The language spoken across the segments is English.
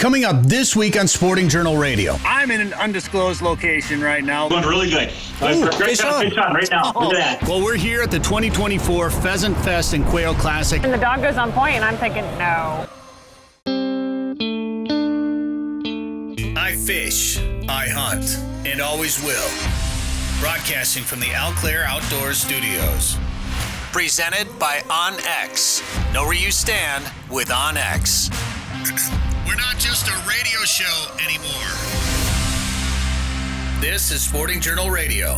Coming up this week on Sporting Journal Radio. I'm in an undisclosed location right now. Going really good. Fish on right now. Look at that. Well, we're here at the 2024 Pheasant Fest and Quail Classic. And the dog goes on point, and I'm thinking, no. I fish, I hunt, and always will. Broadcasting from the Eau Claire Outdoor Studios. Presented by OnX. Know where you stand with OnX. We're not just a radio show anymore. This is Sporting Journal Radio.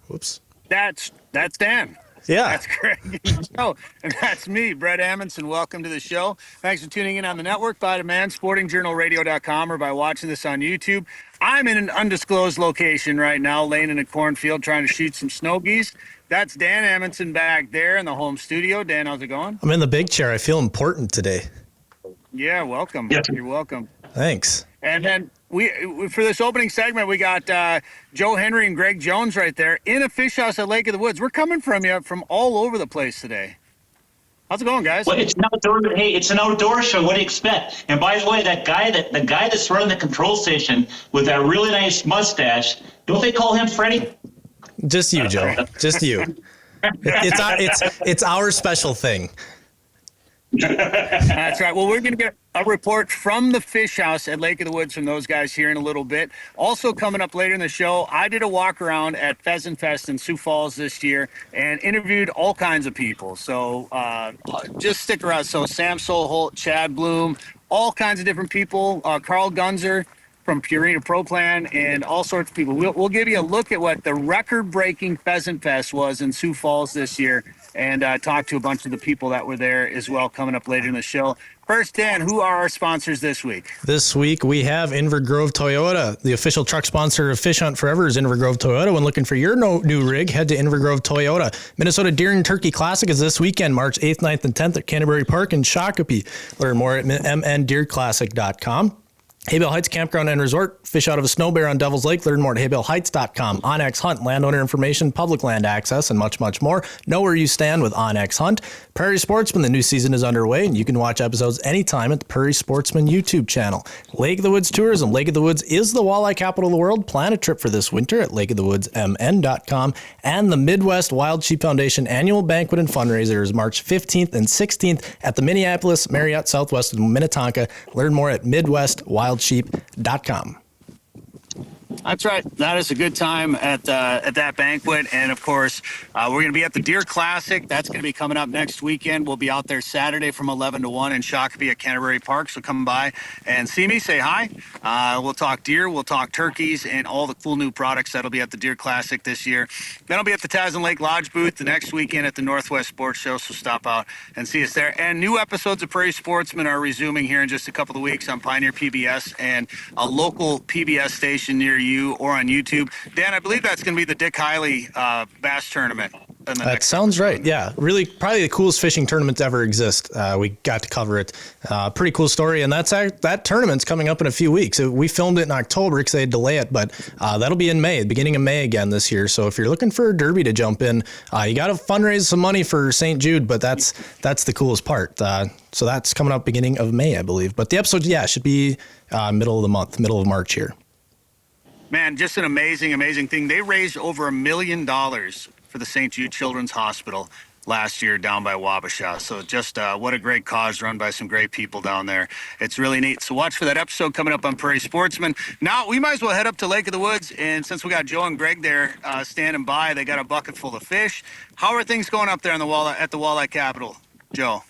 Whoops. That's Dan. Yeah. That's Greg. Oh, and that's me, Bret Amundson. Welcome to the show. Thanks for tuning in on the network by demand, sportingjournalradio.com, or by watching this on YouTube. I'm in an undisclosed location right now, laying in a cornfield trying to shoot some snow geese. That's Dan Amundson back there in the home studio. Dan, how's it going? I'm in the big chair. I feel important today. Yeah, welcome. Yep. You're welcome. Thanks. And then we for this opening segment, we got Joe Henry and Greg Jones right there in a fish house at Lake of the Woods. We're coming from you from all over the place today. How's it going, guys? Well, it's an outdoor. Hey, it's an outdoor show. What do you expect? And by the way, the guy that's running the control station with that really nice mustache, don't they call him Freddie? Just you, Joe. Just you. It's our special thing. That's right. Well, we're going to get a report from the fish house at Lake of the Woods from those guys here in a little bit. Also coming up later in the show, I did a walk around at Pheasant Fest in Sioux Falls this year and interviewed all kinds of people. So just stick around. So Sam Solholt, Chad Bloom, all kinds of different people, Carl Gunzer from Purina Pro Plan, and all sorts of people. We'll give you a look at what the record-breaking Pheasant Fest was in Sioux Falls this year, and talk to a bunch of the people that were there as well coming up later in the show. First, Dan, who are our sponsors this week? This week we have Inver Grove Toyota. The official truck sponsor of Fish Hunt Forever is Inver Grove Toyota. When looking for your new rig, head to Inver Grove Toyota. Minnesota Deer and Turkey Classic is this weekend, March 8th, 9th, and 10th at Canterbury Park in Shakopee. Learn more at mndeerclassic.com. Haybale Heights Campground and Resort. Fish out of a snow bear on Devil's Lake. Learn more at haybaleHeights.com. OnX Hunt, landowner information, public land access, and much, much more. Know where you stand with OnX Hunt. Prairie Sportsman, the new season is underway, and you can watch episodes anytime at the Prairie Sportsman YouTube channel. Lake of the Woods Tourism. Lake of the Woods is the walleye capital of the world. Plan a trip for this winter at lakeofthewoodsmn.com. And the Midwest Wild Sheep Foundation annual banquet and fundraiser is March 15th and 16th at the Minneapolis Marriott Southwest in Minnetonka. Learn more at midwestwildsheep.com. That's right. That is a good time at that banquet. And, of course, we're going to be at the Deer Classic. That's going to be coming up next weekend. We'll be out there Saturday from 11 to 1 in Shakopee at Canterbury Park. So come by and see me, say hi. We'll talk deer, we'll talk turkeys, and all the cool new products that'll be at the Deer Classic this year. Then I'll be at the Tasman Lake Lodge booth the next weekend at the Northwest Sports Show. So stop out and see us there. And new episodes of Prairie Sportsman are resuming here in just a couple of weeks on Pioneer PBS and a local PBS station near you or on YouTube. Dan, I believe that's going to be the Dick Hiley Bass Tournament. That sounds right. Yeah, really, probably the coolest fishing tournament to ever exist. We got to cover it. Pretty cool story, and that tournament's coming up in a few weeks. We filmed it in October because they delay it, but that'll be in May, the beginning of May again this year. So if you're looking for a derby to jump in, you got to fundraise some money for St. Jude, but that's the coolest part. So that's coming up beginning of May, I believe. But the episode, should be middle of the month, middle of March here. Man, just an amazing, amazing thing. They raised over $1 million for the St. Jude Children's Hospital last year down by Wabasha. So just what a great cause run by some great people down there. It's really neat. So watch for that episode coming up on Prairie Sportsman. Now, we might as well head up to Lake of the Woods. And since we got Joe and Greg there standing by, they got a bucket full of fish. How are things going up there on the at the walleye capital, Joe?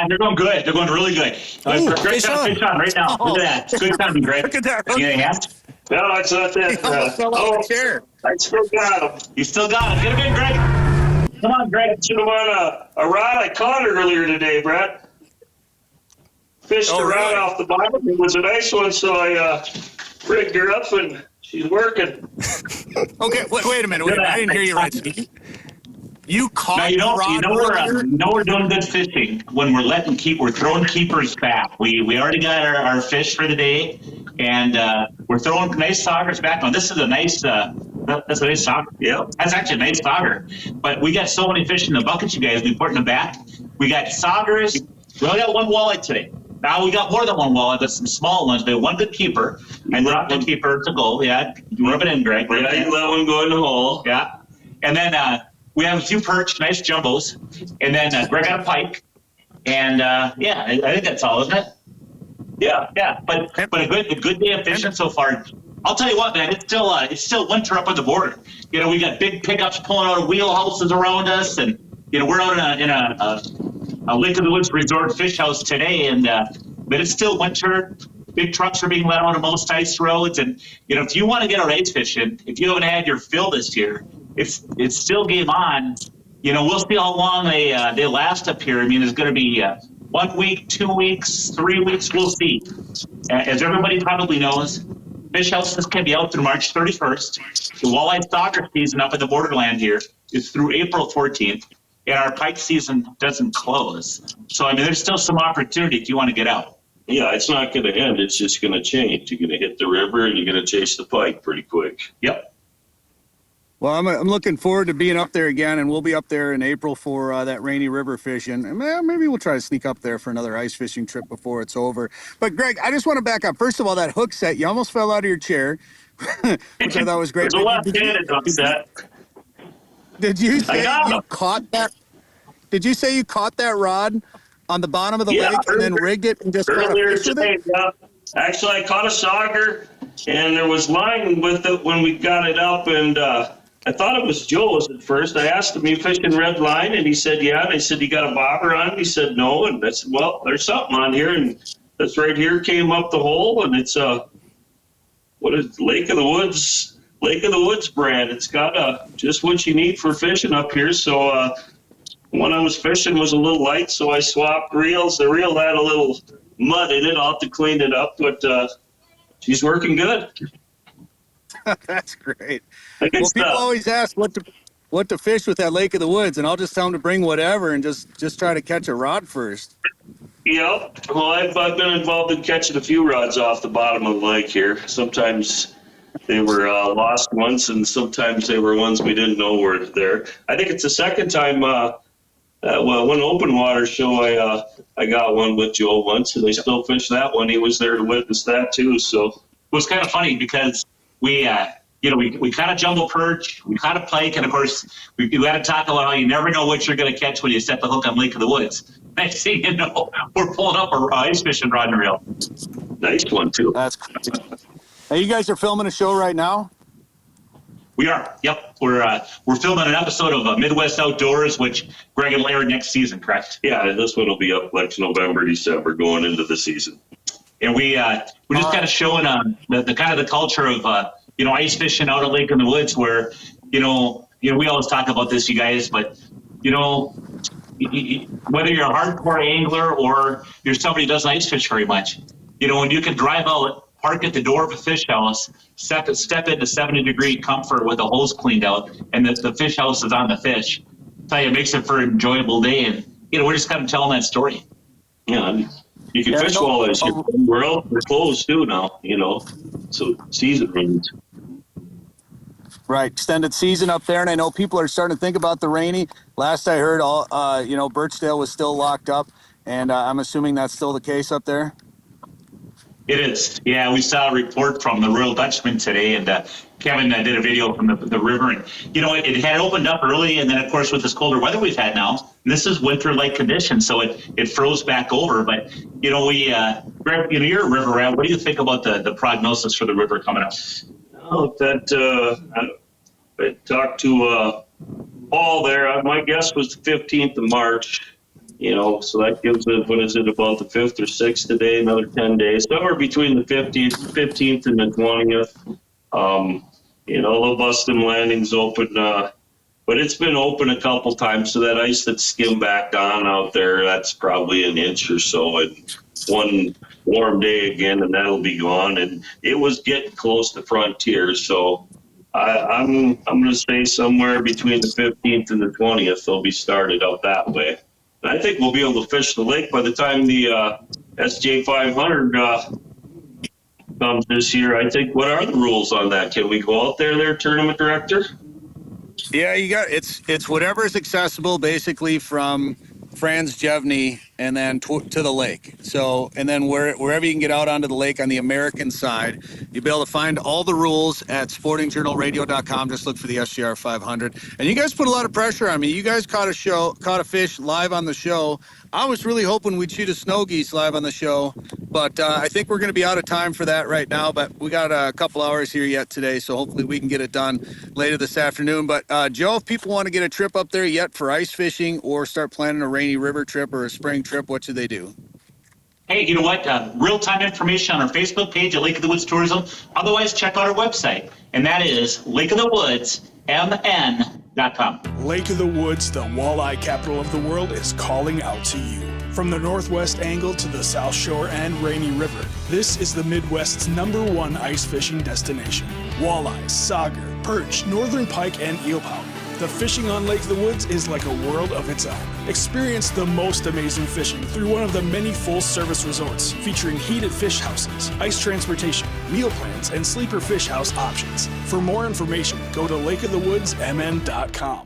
They're going good. They're going really good. Great fish on right now. Look at that. It's good timing, Greg. Look at that. Anything else? No, it's not that. I still got him. You still got him. Get him in, Greg. Come on, Greg. Should have on a rod I caught her earlier today, Brett. Fished the rod off the bottom. It was a nice one, so I rigged her up and she's working. Okay, wait a minute. I didn't hear you right. You caught the rod. We're doing good fishing when we're throwing keepers back. We already got our fish for the day, and we're throwing nice saugers back. Now this is a nice that's a nice sauger. Yeah, that's actually a nice sauger. But we got so many fish in the buckets, you guys. We put in the back. We got saugers. We only got one walleye today. Now we got more than one walleye, but some small ones. We have one good keeper. I dropped the keeper to goal. Yeah, rub it in, Greg. Yeah, you let one go in the hole. Yeah. And then we have a few perch, nice jumbos. And then Greg got a pike. And yeah, I think that's all, isn't it? Yeah. Yeah. But a good day of fishing so far. I'll tell you what, man, it's still winter up on the border. You know, we got big pickups pulling out of wheelhouses around us, and you know, we're out in a Lake of the Woods resort fish house today, and but it's still winter. Big trucks are being let out of most ice roads, and you know, if you want to get out ice fishing, if you haven't had your fill this year, it's still game on. You know, we'll see how long they last up here. I mean, it's going to be 1 week, 2 weeks, 3 weeks. We'll see. As everybody probably knows, fish houses can be out through March 31st. The walleye soccer season up in the borderland here is through April 14th, and our pike season doesn't close. So, I mean, there's still some opportunity if you want to get out. Yeah, it's not going to end. It's just going to change. You're going to hit the river and you're going to chase the pike pretty quick. Yep. Well, I'm looking forward to being up there again, and we'll be up there in April for that rainy river fishing. And maybe we'll try to sneak up there for another ice fishing trip before it's over. But, Greg, I just want to back up. First of all, that hook set, you almost fell out of your chair, which I thought was great. It's a left-handed hook set. Did you say you caught that? Did you say you caught that rod on the bottom of the lake and then rigged it and just earlier today? Yeah. Actually, I caught a sauger, and there was line with it when we got it up, and I thought it was Joe's at first. I asked him, "You fishing red line?" And he said, "Yeah." And I said, "You got a bobber on it?" He said, "No." And I said, "Well, there's something on here." And this right here came up the hole, and it's what is Lake of the Woods brand. It's got just what you need for fishing up here. So when I was fishing was a little light, so I swapped reels. The reel had a little mud in it. I'll have to clean it up, but she's working good. That's great. Well, people always ask what to fish with that Lake of the Woods, and I'll just tell them to bring whatever and just try to catch a rod first. Yeah, well, I've been involved in catching a few rods off the bottom of the lake here. Sometimes they were lost ones, and sometimes they were ones we didn't know were there. I think it's the second time. One open water show, I got one with Joe once, and they still fish that one. He was there to witness that too. So it was kind of funny because we caught a jumbo perch, we caught a pike, and of course we got to talk about how you never know what you're going to catch when you set the hook on Lake of the Woods. Next thing you know, we're pulling up a ice fishing rod and reel. Nice one too. That's crazy. Hey, you guys are filming a show right now? We are. Yep. We're filming an episode of Midwest Outdoors, which Greg and Larry next season, correct? Yeah, this one will be up like November, December, going into the season. And we're just kind of showing the kind of the culture of ice fishing out of Lake in the Woods, where we always talk about this, you guys, but whether you're a hardcore angler or you're somebody who doesn't ice fish very much, when you can drive out, park at the door of a fish house, step into 70-degree comfort with the hose cleaned out, and the fish house is on the fish. I tell you, it makes it for an enjoyable day, and we're just kind of telling that story. Yeah, you can fish walleyes here. We're out, we're closed too now, so season runs. Right, extended season up there, and I know people are starting to think about the rainy. Last I heard, Birchdale was still locked up, and I'm assuming that's still the case up there. It is. Yeah, we saw a report from the Royal Dutchman today, and Kevin did a video from the river, and it had opened up early, and then of course with this colder weather we've had now, this is winter-like conditions, so it froze back over. But Greg, you're a river rat. What do you think about the prognosis for the river coming up? Oh, I talked to Paul there. My guess was the 15th of March. So that gives it, what is it, about the 5th or 6th today, another 10 days, somewhere between the 15th and the 20th. They'll bust them landings open, but it's been open a couple times, so that ice that's skimmed back on out there, that's probably an inch or so, and one warm day again, and that'll be gone. And it was getting close to frontier, so I'm going to say somewhere between the 15th and the 20th, they'll be started out that way. And I think we'll be able to fish the lake by the time the SJ 500 comes this year. I think, what are the rules on that? Can we go out there, tournament director? Yeah, it's whatever is accessible, basically from Franz Jevny and then to the lake. So, and then wherever you can get out onto the lake on the American side, you'll be able to find all the rules at sportingjournalradio.com. Just look for the SJR 500. And you guys put a lot of pressure on me. You guys caught a fish live on the show. I was really hoping we'd shoot a snow geese live on the show, but I think we're going to be out of time for that right now. But we got a couple hours here yet today, so hopefully we can get it done later this afternoon. But Joe, if people want to get a trip up there yet for ice fishing or start planning a rainy river trip or a spring trip, what should they do? Hey, you know what? Real-time information on our Facebook page at Lake of the Woods Tourism. Otherwise, check out our website, and that is lakeofthewoodsmn.com. Lake of the Woods, the walleye capital of the world, is calling out to you. From the northwest angle to the South Shore and Rainy River, this is the Midwest's #1 ice fishing destination. Walleyes, sauger, perch, northern pike, and eelpout. The fishing on Lake of the Woods is like a world of its own. Experience the most amazing fishing through one of the many full-service resorts featuring heated fish houses, ice transportation, meal plans, and sleeper fish house options. For more information, go to lakeofthewoodsmn.com.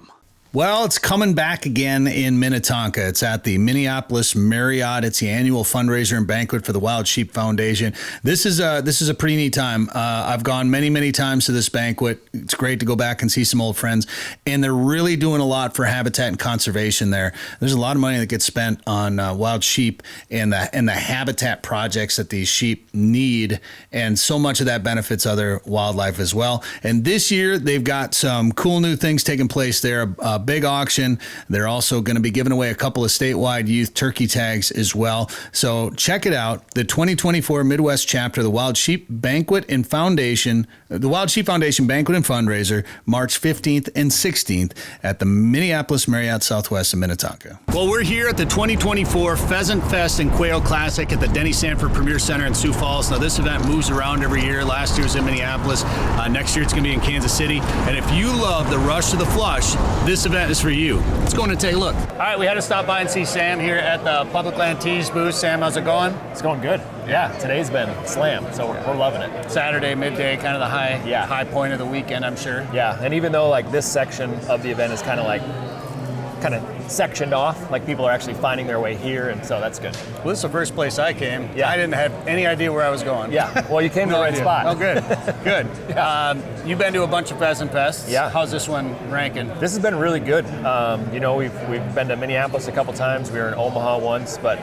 Well, it's coming back again in Minnetonka. It's at the Minneapolis Marriott. It's the annual fundraiser and banquet for the Wild Sheep Foundation. This is a pretty neat time. I've gone many times to this banquet. It's great to go back and see some old friends. And they're really doing a lot for habitat and conservation there. There's a lot of money that gets spent on wild sheep and the habitat projects that these sheep need. And so much of that benefits other wildlife as well. And this year, they've got some cool new things taking place there. Big auction. They're also going to be giving away a couple of statewide youth turkey tags as well. So check it out. The 2024 Midwest chapter of the Wild Sheep Banquet and Foundation, the Wild Sheep Foundation Banquet and Fundraiser, March 15th and 16th at the Minneapolis Marriott Southwest of Minnetonka. Well, we're here at the 2024 Pheasant Fest and Quail Classic at the Denny Sanford Premier Center in Sioux Falls. Now, this event moves around every year. Last year was in Minneapolis. Next year it's going to be in Kansas City. And if you love the rush to the flush, this event is for you. Let's go and take a look. All right, we had to stop by and see Sam here at the Public Land Tees booth. Sam, how's it going? It's going good. Yeah, today's been slam, so we're loving it. Saturday, midday, kind of the high point of the weekend, I'm sure. Yeah, and even though like this section of the event is kind of sectioned off, like people are actually finding their way here, and so that's good. Well, this is the first place I came. Yeah. I didn't have any idea where I was going. Yeah, well, you came to the right spot. Oh, good, good. Yeah. You've been to a bunch of Pheasant Fests. Yeah. How's this one ranking? This has been really good. We've been to Minneapolis a couple times. We were in Omaha once, but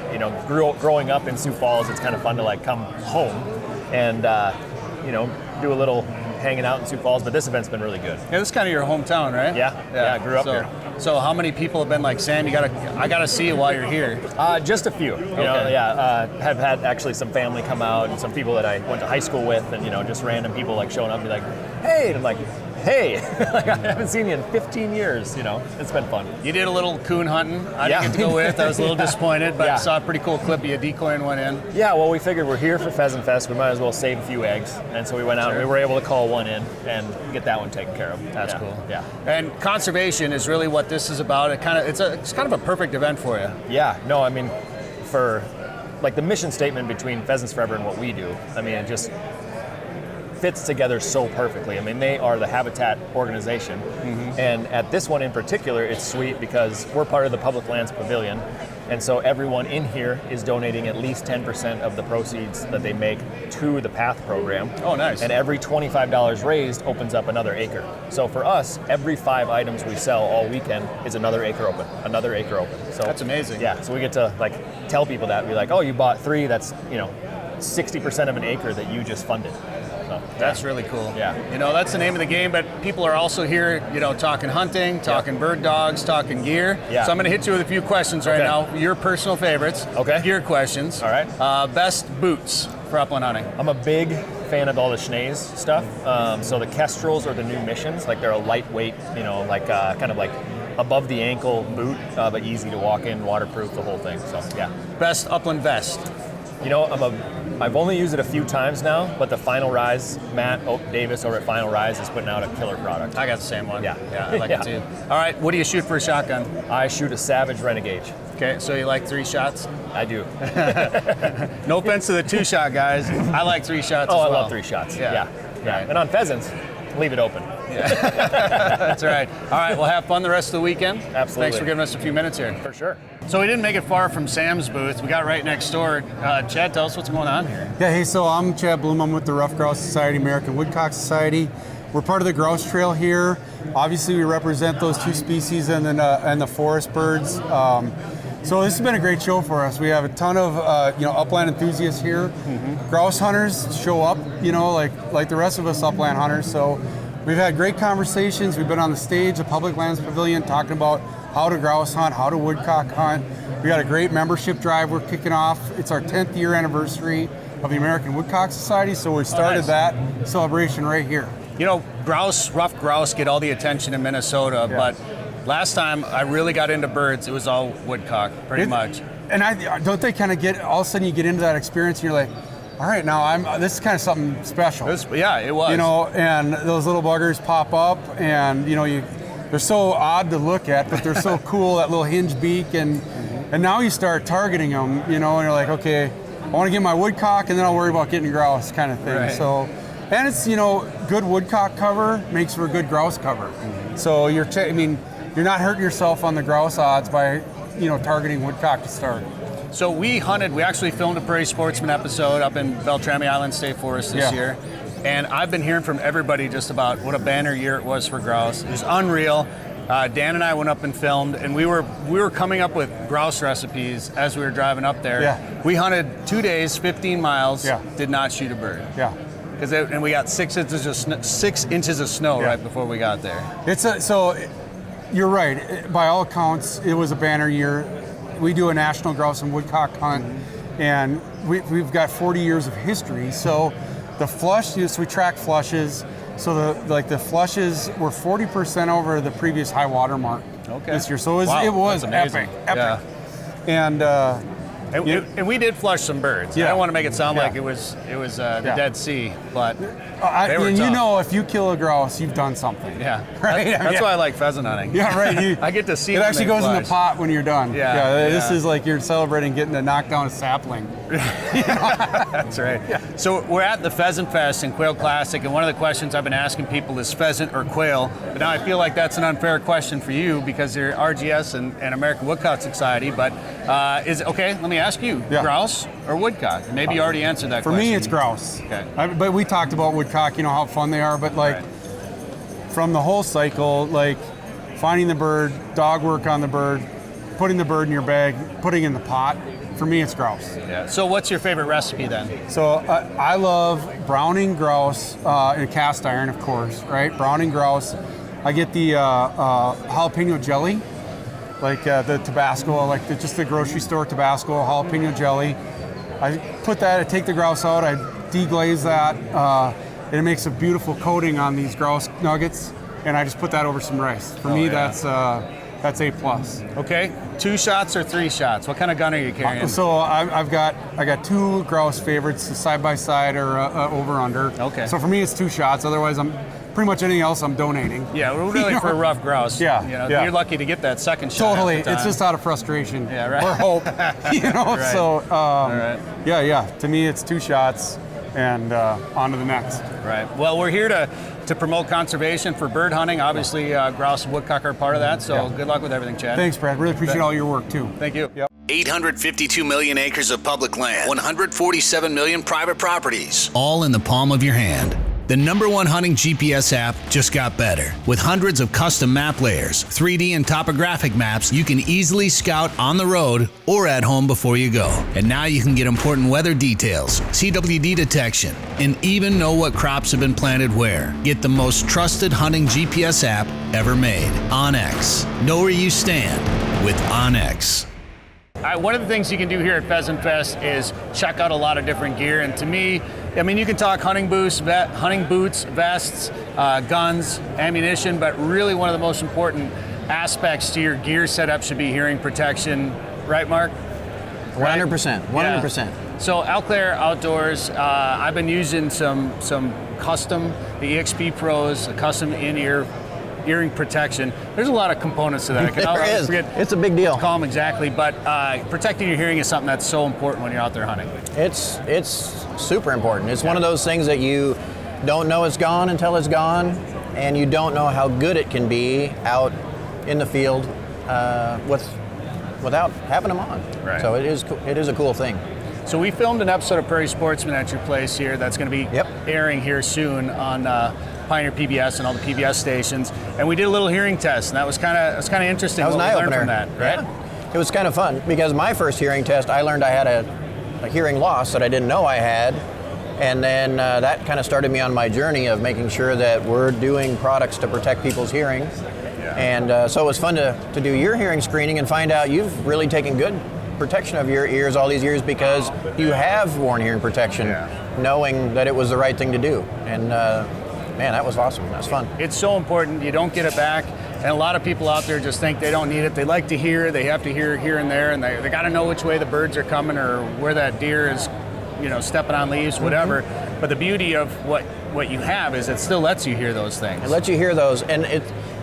growing up in Sioux Falls, it's kind of fun to like come home and do a little hanging out in Sioux Falls. But this event's been really good. Yeah, this is kind of your hometown, right? Yeah, I grew up here. So how many people have been like, Sam, I gotta see you while you're here? Just a few. Have had actually some family come out and some people that I went to high school with, and just random people like showing up and be like, hey, and I'm like, hey, like, I haven't seen you in 15 years. It's been fun. You did a little coon hunting. I didn't get to go with. I was a little disappointed, but I saw a pretty cool clip of you decoying one in. Yeah, well, we figured we're here for Pheasant Fest. We might as well save a few eggs, and so we went out and we were able to call one in and get that one taken care of. That's cool. Yeah. And conservation is really what this is about. It's kind of a perfect event for you. Yeah. No, I mean, for like the mission statement between Pheasants Forever and what we do, I mean, it just fits together so perfectly. I mean, they are the habitat organization, and at this one in particular, it's sweet because we're part of the Public Lands Pavilion, and so everyone in here is donating at least 10% of the proceeds that they make to the PATH program. Oh, nice. And every $25 raised opens up another acre. So for us, every 5 items we sell all weekend is another acre open. So that's amazing. Yeah, so we get to like tell people that, be like, oh, you bought 3, that's 60% of an acre that you just funded. So, that's really cool. Yeah. That's the name of the game, but people are also here, talking hunting, talking bird dogs, talking gear. Yeah. So I'm going to hit you with a few questions right now. Your personal favorites. Okay. Gear questions. All right. Best boots for upland hunting. I'm a big fan of all the Schnee's stuff. So the Kestrels or the new Missions, like they're a lightweight, kind of like above the ankle boot, but easy to walk in, waterproof, the whole thing. So yeah. Best upland vest. I've only used it a few times now, but the Final Rise, Matt Davis over at Final Rise is putting out a killer product. I got the same one. Yeah. I like it too. All right, what do you shoot for a shotgun? I shoot a Savage Renegade. Okay, so you like 3 shots? I do. No offense to the 2-shot guys. I like 3 shots as well. I love 3 shots. Yeah. Right. And on pheasants, leave it open. Yeah. That's right. All right, well, have fun the rest of the weekend. Absolutely. Thanks for giving us a few minutes here. For sure. So we didn't make it far from Sam's booth. We got right next door. Chad, tell us what's going on here. Yeah, hey, so I'm Chad Bloom. I'm with the Rough Grouse Society, American Woodcock Society. We're part of the Grouse Trail here. Obviously, we represent those two species and the forest birds. So this has been a great show for us. We have a ton of upland enthusiasts here. Grouse hunters show up, like the rest of us upland hunters. So we've had great conversations. We've been on the stage, the Public Lands Pavilion, talking about how to grouse hunt, how to woodcock hunt. We got a great membership drive we're kicking off. It's our 10th year anniversary of the American Woodcock Society, so we started that celebration right here. Rough grouse get all the attention in Minnesota, but last time I really got into birds, it was all woodcock, pretty much. And don't they kind of get, all of a sudden you get into that experience and you're like, all right, now this is kind of something special. It was. And those little buggers pop up and, they're so odd to look at, but they're so cool, that little hinge beak, and now you start targeting them, and you're like, okay, I want to get my woodcock, and then I'll worry about getting grouse, kind of thing. Right. So, and it's good woodcock cover makes for a good grouse cover. So you're not hurting yourself on the grouse odds by targeting woodcock to start. So we actually filmed a Prairie Sportsman episode up in Beltrami Island State Forest this year. And I've been hearing from everybody just about what a banner year it was for grouse. It was unreal. Dan and I went up and filmed, and we were coming up with grouse recipes as we were driving up there. Yeah. We hunted 2 days, 15 miles, did not shoot a bird. Yeah. And we got 6 inches of snow right before we got there. So you're right. By all accounts, it was a banner year. We do a national grouse and woodcock hunt, and we've got 40 years of history. So the flush, we track flushes. So the flushes were 40% over the previous high water mark this year. So it was epic. Yeah. And we did flush some birds. I don't want to make it sound like it was the Dead Sea, but they were tough. If you kill a grouse, you've done something. Yeah, right. That's why I like pheasant hunting. Yeah, right. I get to see it. Actually goes flush in the pot when you're done. This Yeah. is like you're celebrating getting to knock down a sapling. That's right. Yeah. So we're at the Pheasant Fest and Quail Classic, and one of the questions I've been asking people is pheasant or quail. But now I feel like that's an unfair question for you because you're RGS and American Woodcock Society. But is it okay? Let me ask you: grouse or woodcock? Maybe you already answered that. For question. me, it's grouse. Okay. But we talked about woodcock. How fun they are. But from the whole cycle, finding the bird, dog work on the bird, putting the bird in your bag, putting it in the pot. For me, it's grouse. Yeah. So what's your favorite recipe then? So I love browning grouse in cast iron, of course, right? Browning grouse. I get the jalapeno jelly, the Tabasco, just the grocery store Tabasco jalapeno jelly. I take the grouse out, I deglaze that, and it makes a beautiful coating on these grouse nuggets, and I just put that over some rice. For me, that's A+. Okay, 2 shots or 3 shots? What kind of gun are you carrying? So I got 2 grouse favorites, side by side or over under. Okay. So for me, it's 2 shots. Otherwise, I'm pretty much anything else I'm donating. Yeah, we're really for a rough grouse. You're lucky to get that second shot. Totally, it's just out of frustration. Yeah, right. Or hope. Right. So all right. To me, it's 2 shots and on to the next. Right. Well, we're here to promote conservation for bird hunting. Obviously, grouse and woodcock are part of that, so good luck with everything, Chad. Thanks, Brad. Really appreciate all your work, too. Thank you. Yep. 852 million acres of public land, 147 million private properties, all in the palm of your hand. The #1 hunting GPS app just got better. With hundreds of custom map layers, 3D and topographic maps, you can easily scout on the road or at home before you go. And now you can get important weather details, CWD detection, and even know what crops have been planted where. Get the most trusted hunting GPS app ever made. OnX. Know where you stand with OnX. One of the things you can do here at Pheasant Fest is check out a lot of different gear. And to me, you can talk hunting boots, vests, guns, ammunition, but really one of the most important aspects to your gear setup should be hearing protection. Right, Mark? 100%. 100%. Yeah. So Eau Claire Outdoors, I've been using some custom, the EXP Pros, a custom in-ear earring protection. There's a lot of components to that. There is. It's a big deal. Call them exactly, but protecting your hearing is something that's so important when you're out there hunting. It's super important. It's one of those things that you don't know it's gone until it's gone, and you don't know how good it can be out in the field with without having them on. Right. So it is a cool thing. So we filmed an episode of Prairie Sportsman at your place here that's going to be airing here soon on Pioneer PBS and all the PBS stations. And we did a little hearing test, and that was kind of interesting. That was what an we learned eye-opener. from that, right? Yeah. It was kind of fun because my first hearing test, I learned I had a hearing loss that I didn't know I had. And then that kind of started me on my journey of making sure that we're doing products to protect people's hearing. Yeah. And so it was fun to do your hearing screening and find out you've really taken good protection of your ears all these years because you have worn hearing protection, knowing that it was the right thing to do. And man, that was awesome. That was fun. It's so important. You don't get it back. And a lot of people out there just think they don't need it. They like to hear. They have to hear here and there, and they got to know which way the birds are coming or where that deer is, stepping on leaves, whatever. Mm-hmm. But the beauty of what you have is it still lets you hear those things. It lets you hear those, and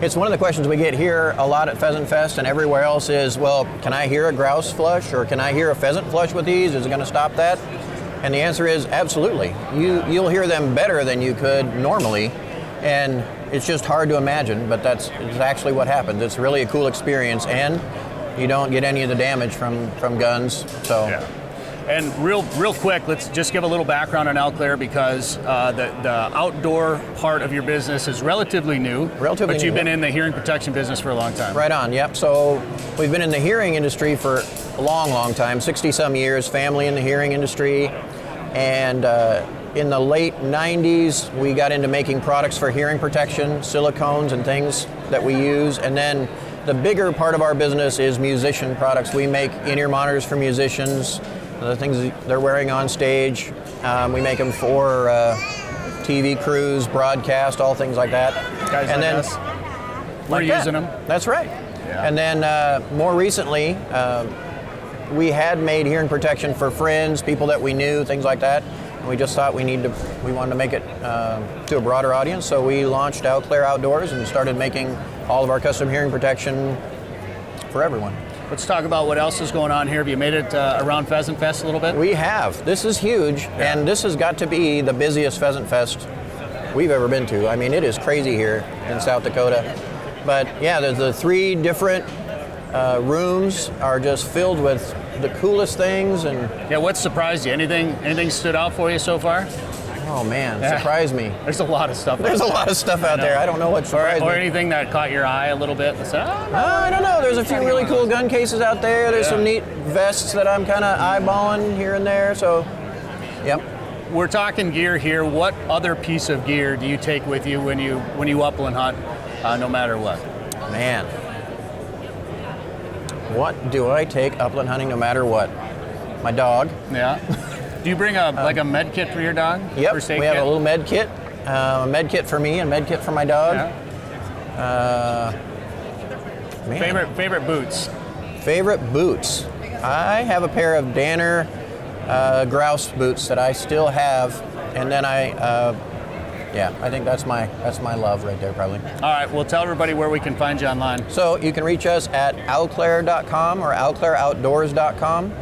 it's one of the questions we get here a lot at Pheasant Fest and everywhere else is, well, can I hear a grouse flush or can I hear a pheasant flush with these? Is it going to stop that? And the answer is absolutely. You'll hear them better than you could normally, and it's just hard to imagine, but it's actually what happens. It's really a cool experience, and you don't get any of the damage from guns. So. Yeah. And real quick, let's just give a little background on Eau Claire because the outdoor part of your business is relatively new. But you've been in the hearing protection business for a long time. Right on, yep. So we've been in the hearing industry for a long, long time, 60-some years, family in the hearing industry. And in the late 90s, we got into making products for hearing protection, silicones and things that we use. And then the bigger part of our business is musician products. We make in-ear monitors for musicians, the things they're wearing on stage. We make them for TV crews, broadcast, all things like that. Guys and like then us. We're using them. That's right. Yeah. And then more recently, we had made hearing protection for friends, people that we knew, things like that. And we just thought we wanted to make it to a broader audience. So we launched Eau Claire Outdoors and started making all of our custom hearing protection for everyone. Let's talk about what else is going on here. Have you made it around Pheasant Fest a little bit? We have. This is huge, and this has got to be the busiest Pheasant Fest we've ever been to. I mean, it is crazy here in South Dakota. But yeah, the 3 different rooms are just filled with the coolest things. And yeah, what surprised you? Anything stood out for you so far? Oh man, surprised me. There's a lot of stuff. There's a lot of stuff out there. I don't know what surprised me. Or anything that caught your eye a little bit. I don't know. There's a few really cool gun cases out there. There's some neat vests that I'm kind of eyeballing here and there. So, yep. We're talking gear here. What other piece of gear do you take with you when you upland hunt, no matter what? Man, what do I take upland hunting no matter what? My dog. Yeah. Do you bring like a med kit for your dog? Yep, we have a little med kit. A med kit for me and med kit for my dog. Yeah. Favorite boots? Favorite boots? I have a pair of Danner grouse boots that I still have, and then I think that's my love right there probably. All right, well tell everybody where we can find you online. So you can reach us at eauclaire.com or eauclaireoutdoors.com.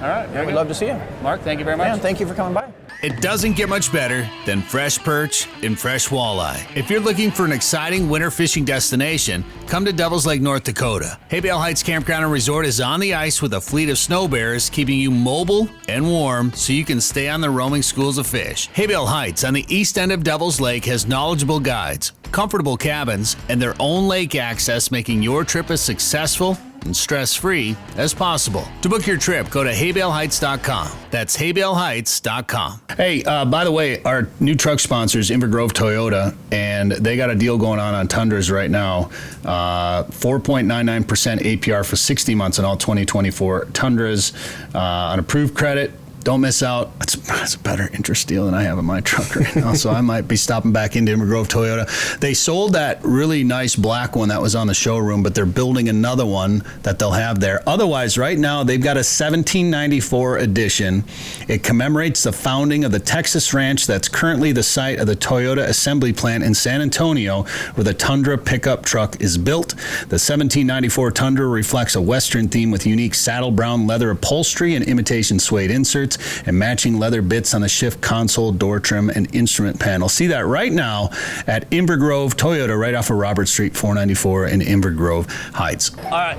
All right. We'd love to see you. Mark, thank you very much. Yeah, thank you for coming by. It doesn't get much better than fresh perch and fresh walleye. If you're looking for an exciting winter fishing destination, come to Devils Lake, North Dakota. Haybale Heights Campground and Resort is on the ice with a fleet of snow bears, keeping you mobile and warm so you can stay on the roaming schools of fish. Haybale Heights on the east end of Devils Lake has knowledgeable guides, comfortable cabins, and their own lake access, making your trip as successful and stress-free as possible. To book your trip, go to haybaleheights.com. That's haybaleheights.com. Hey, by the way, our new truck sponsor is Invergrove Toyota, and they got a deal going on Tundras right now. 4.99% APR for 60 months on all 2024 Tundras on approved credit. Don't miss out. That's a better interest deal than I have in my truck right now, so I might be stopping back into Invergrove Toyota. They sold that really nice black one that was on the showroom, but they're building another one that they'll have there. Otherwise, right now, they've got a 1794 edition. It commemorates the founding of the Texas ranch that's currently the site of the Toyota assembly plant in San Antonio, where the Tundra pickup truck is built. The 1794 Tundra reflects a Western theme with unique saddle brown leather upholstery and imitation suede inserts. and matching leather bits on the shift console, door trim, and instrument panel. See that right now at Inver Grove Toyota, right off of Robert Street 494 in Inver Grove Heights.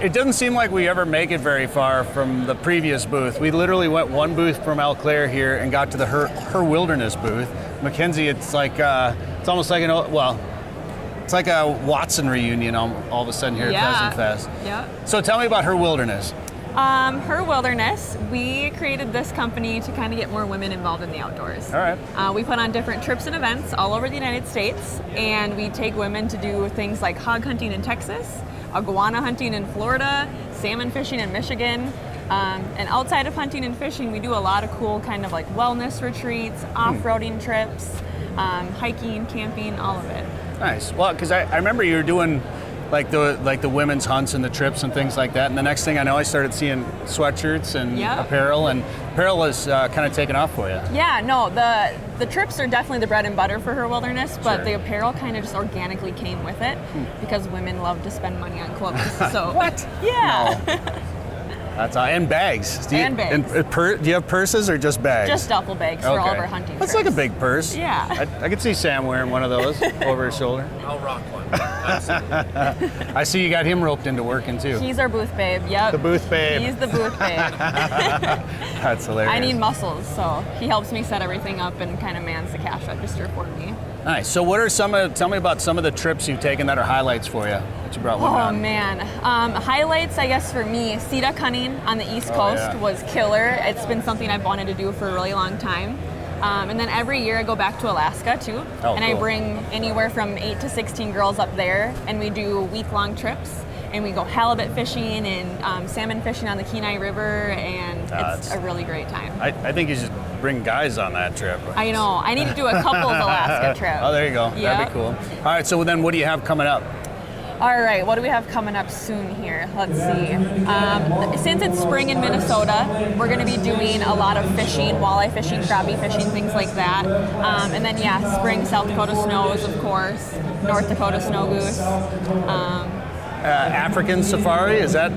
It doesn't seem like we ever make it very far from the previous booth. We literally went one booth from Eau Claire here and got to the Her Wilderness booth. Mackenzie, it's like it's almost like it's like a Watson reunion all of a sudden here at Pheasant Fest. Yeah. So tell me about Her Wilderness. Her Wilderness, we created this company to kind of get more women involved in the outdoors. All right. We put on different trips and events all over the United States, and we take women to do things like hog hunting in Texas, iguana hunting in Florida, salmon fishing in Michigan. And outside of hunting and fishing, we do a lot of cool kind of like wellness retreats, off-roading trips, hiking, camping, all of it. Nice. Well, because I remember you were doing like the women's hunts and the trips and things like that. And the next thing I know, I started seeing sweatshirts and apparel, and apparel is kind of taken off for you. Yeah, no, the trips are definitely the bread and butter for Her Wilderness, but the apparel kind of just organically came with it because women love to spend money on clothes. So what? Yeah. No. That's and bags. Do you have purses or just bags? Just duffel bags for all of our hunting That's trips. like a big purse. Yeah. I could see Sam wearing one of those over his shoulder. I'll rock one. I see you got him roped into working too. He's our booth babe, yep. The booth babe. He's the booth babe. That's hilarious. I need muscles, so he helps me set everything up and kind of mans the cash register for me. Nice. So what are tell me about some of the trips you've taken that are highlights for you that you brought women on? Oh man. Highlights, I guess, for me, sea duck hunting on the East Coast was killer. It's been something I've wanted to do for a really long time. And then every year I go back to Alaska too. And I bring anywhere from 8 to 16 girls up there, and we do week-long trips. And we go halibut fishing and salmon fishing on the Kenai River, and it's a really great time. I think you should bring guys on that trip. I know. I need to do a couples Alaska trip. Oh, there you go. Yep. That'd be cool. All right, so then what do you have coming up? All right, what do we have coming up soon here? Let's see. Since it's spring in Minnesota, we're going to be doing a lot of fishing, walleye fishing, crappie fishing, things like that. And then, spring South Dakota snows, of course, North Dakota snow goose. African safari, is that?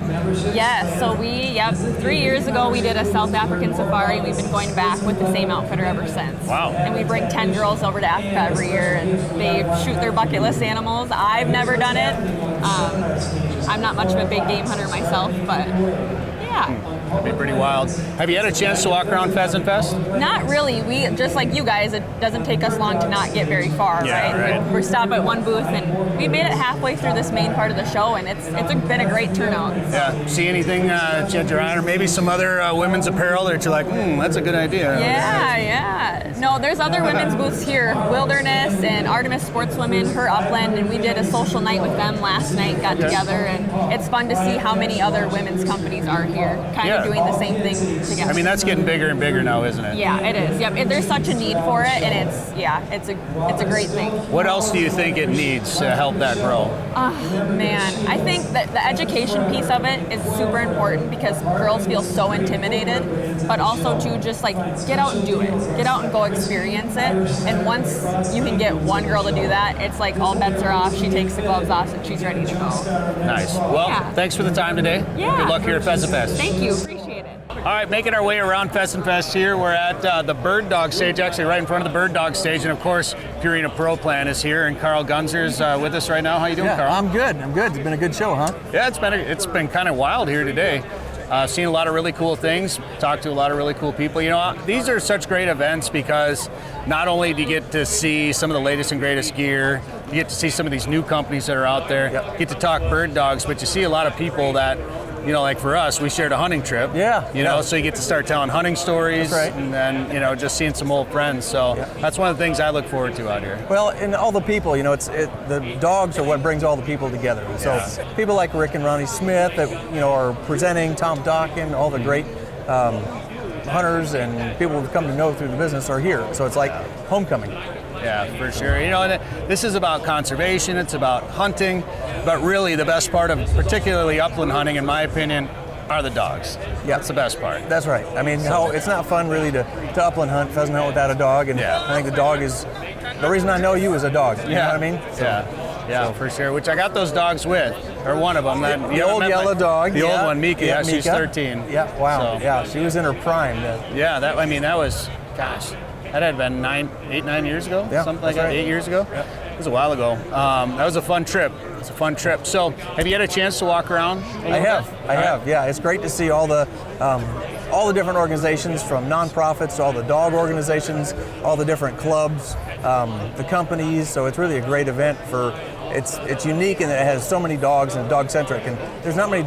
Yes, so 3 years ago we did a South African safari. We've been going back with the same outfitter ever since. Wow. And we bring 10 girls over to Africa every year, and they shoot their bucket list animals. I've never done it. I'm not much of a big game hunter myself, but That'd be pretty wild. Have you had a chance to walk around Pheasant Fest? Not really. We, just like you guys, it doesn't take us long to not get very far, right? We stop at one booth, and we made it halfway through this main part of the show, and it's been a great turnout. Yeah. See anything, or maybe some other women's apparel that you're like, that's a good idea. Yeah. No, there's other women's booths here. Wilderness and Artemis Sportswomen, Her Upland, and we did a social night with them last night, got together, and it's fun to see how many other women's companies are here, kind of doing the same thing together. I mean, that's getting bigger and bigger now, isn't it? Yeah, it is. Yep. There's such a need for it, and it's a great thing. What else do you think it needs to help that grow? Man, I think that the education piece of it is super important because girls feel so intimidated, but also to just like get out and do it. Get out and go experience it. And once you can get one girl to do that, it's like all bets are off. She takes the gloves off and she's ready to go. Nice. Well, thanks for the time today. Yeah. Good luck here at Pheasant Fest. Thank you. Appreciate it. All right, making our way around Pheasant Fest here. We're at the Bird Dog stage, actually right in front of the Bird Dog stage. And of course, Purina Pro Plan is here, and Carl Gunzer's with us right now. How you doing, Carl? I'm good. It's been a good show, huh? Yeah, it's been kind of wild here today. Seen a lot of really cool things, talked to a lot of really cool people. You know, these are such great events because not only do you get to see some of the latest and greatest gear, you get to see some of these new companies that are out there, get to talk bird dogs, but you see a lot of people that, you know, like for us, we shared a hunting trip. So you get to start telling hunting stories, and then, just seeing some old friends. So that's one of the things I look forward to out here. Well, and all the people, the dogs are what brings all the people together. So people like Rick and Ronnie Smith that, are presenting, Tom Dawkin, all the great hunters and people who've come to know through the business are here. So it's like homecoming. Yeah, for sure. And this is about conservation, it's about hunting, but really the best part of particularly upland hunting, in my opinion, are the dogs. Yeah. That's the best part. That's right. I mean, it's not fun really to upland hunt, pheasant hunt without a dog, and I think the dog is, the reason I know you is a dog. You know what I mean? So. Yeah. Yeah, So- for sure. Which I got those dogs with, or one of them. The old yellow dog. The old one, Mika. Yeah, she's 13. Yeah, wow. So- Yeah, she was in her prime then. Yeah, that was, gosh, that had been 8, 9 years ago, Yeah, something like that's that, right. 8 years ago. Yeah. It was a while ago. That was a fun trip. It's a fun trip. So, have you had a chance to walk around? I have. Yeah, it's great to see all the different organizations, from nonprofits to all the dog organizations, all the different clubs, the companies. So it's really a great event it's unique in that it has so many dogs and dog-centric, and there's not many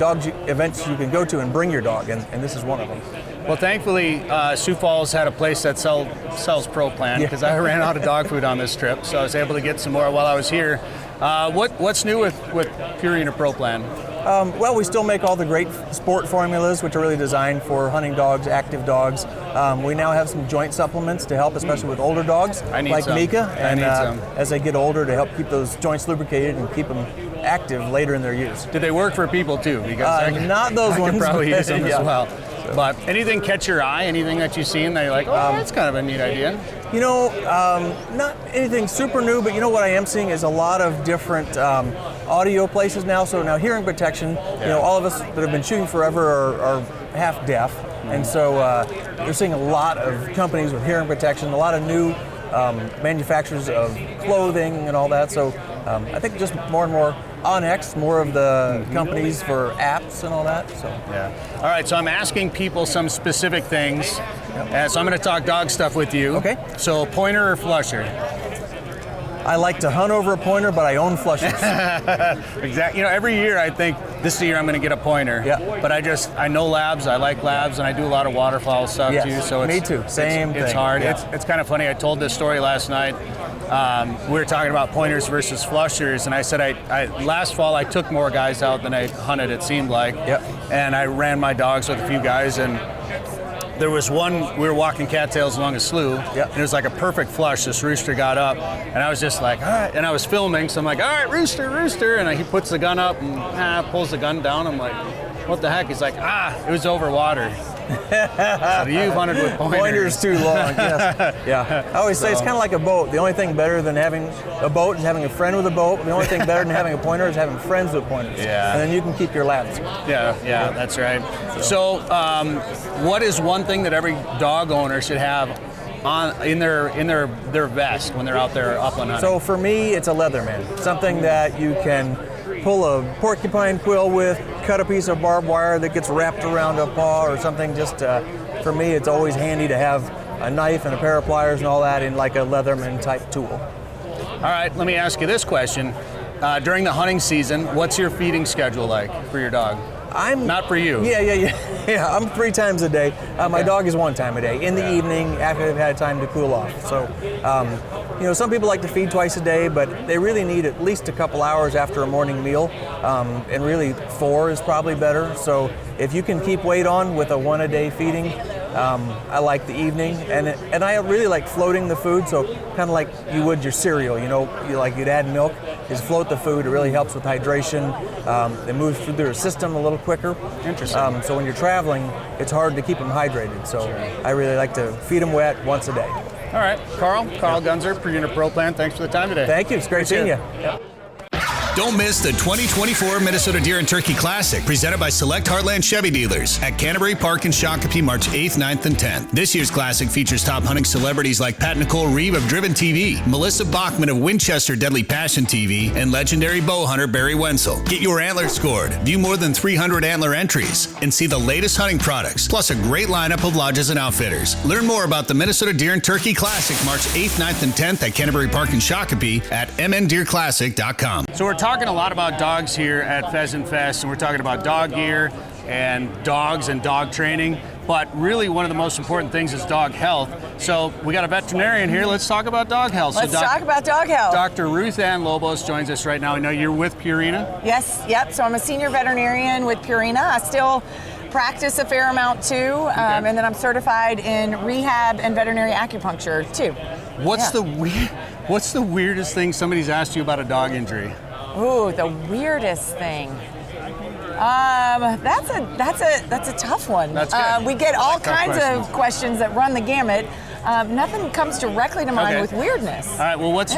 events you can go to and bring your dog, and this is one of them. Well, thankfully, Sioux Falls had a place that sells Pro Plan, because I ran out of dog food on this trip, so I was able to get some more while I was here. What's new with Purina Pro Plan? Well, we still make all the great sport formulas, which are really designed for hunting dogs, active dogs. We now have some joint supplements to help, especially with older dogs, like some. Mika, and I need some. as they get older, to help keep those joints lubricated and keep them active later in their use. Do they work for people too? Because not those I ones. can probably use them Yeah. as well. But anything catch your eye? Anything that you've seen that you're like, oh, that's kind of a neat idea? You know, not anything super new, but you know what I am seeing is a lot of different audio places now. So now hearing protection, you know, all of us that have been shooting forever are half deaf. And so you're seeing a lot of companies with hearing protection, a lot of new manufacturers of clothing and all that. So I think just more and more Onyx, more of the companies for apps and all that. So yeah. All right, so I'm asking people some specific things. So I'm going to talk dog stuff with you. Okay. So pointer or flusher? I like to hunt over a pointer, but I own flushers. Exactly. You know, every year I think this year I'm going to get a pointer. Yeah. But I know labs. I like labs, and I do a lot of waterfowl stuff too. So me too. Same thing. It's hard. Yeah. It's kind of funny. I told this story last night. We were talking about pointers versus flushers, and I said last fall I took more guys out than I hunted. It seemed like. Yep. And I ran my dogs with a few guys, and there was one, we were walking cattails along a slough, Yep. and it was like a perfect flush. This rooster got up, and I was just like, all right, and I was filming, so I'm like, all right, rooster, and he puts the gun up and pulls the gun down. I'm like, what the heck? He's like, it was over water. So you've hunted with pointers. Pointers too long, yes. Yeah. I always say it's kind of like a boat. The only thing better than having a boat is having a friend with a boat. The only thing better than having a pointer is having friends with pointers. Yeah. And then you can keep your labs. Yeah, that's right. So what is one thing that every dog owner should have in their vest when they're out there upland hunting? So for me, it's a Leatherman. Something that you can pull a porcupine quill with, cut a piece of barbed wire that gets wrapped around a paw or something. Just for me, it's always handy to have a knife and a pair of pliers and all that in like a Leatherman type tool. All right, let me ask you this question. During the hunting season, what's your feeding schedule like for your dog? Not for you. Yeah, I'm 3 times a day. My dog is 1 time a day, in the evening after they've had time to cool off. So, some people like to feed twice a day, but they really need at least a couple hours after a morning meal, and really 4 is probably better. So if you can keep weight on with a 1 a day feeding, I like the evening, and I really like floating the food. So kind of like you would your cereal, you'd add milk, is float the food. It really helps with hydration. It moves through their system a little quicker. Interesting. So when you're traveling, it's hard to keep them hydrated. So I really like to feed them wet once a day. All right, Carl Gunzer, Purina Pro Plan. Thanks for the time today. Thank you. It's great seeing you. Yep. Don't miss the 2024 Minnesota Deer and Turkey Classic, presented by Select Heartland Chevy Dealers at Canterbury Park in Shakopee, March 8th, 9th, and 10th. This year's Classic features top hunting celebrities like Pat Nicole Reeve of Driven TV, Melissa Bachman of Winchester Deadly Passion TV, and legendary bow hunter Barry Wenzel. Get your antlers scored, view more than 300 antler entries, and see the latest hunting products, plus a great lineup of lodges and outfitters. Learn more about the Minnesota Deer and Turkey Classic, March 8th, 9th, and 10th at Canterbury Park in Shakopee at mndeerclassic.com. So we're talking a lot about dogs here at Pheasant Fest, and we're talking about dog gear and dogs and dog training, but really one of the most important things is dog health. So we got a veterinarian here. Let's talk about dog health. Let's talk about dog health. Dr. Ruth Ann Lobos joins us right now. I know you're with Purina. Yes, yep. So I'm a senior veterinarian with Purina. I still practice a fair amount too, and then I'm certified in rehab and veterinary acupuncture too. What's the weirdest thing somebody's asked you about a dog injury? Ooh, the weirdest thing. That's a tough one. That's good. We get all tough kinds questions. of questions that run the gamut. nothing comes directly to mind Okay. with weirdness. All right. Well, let's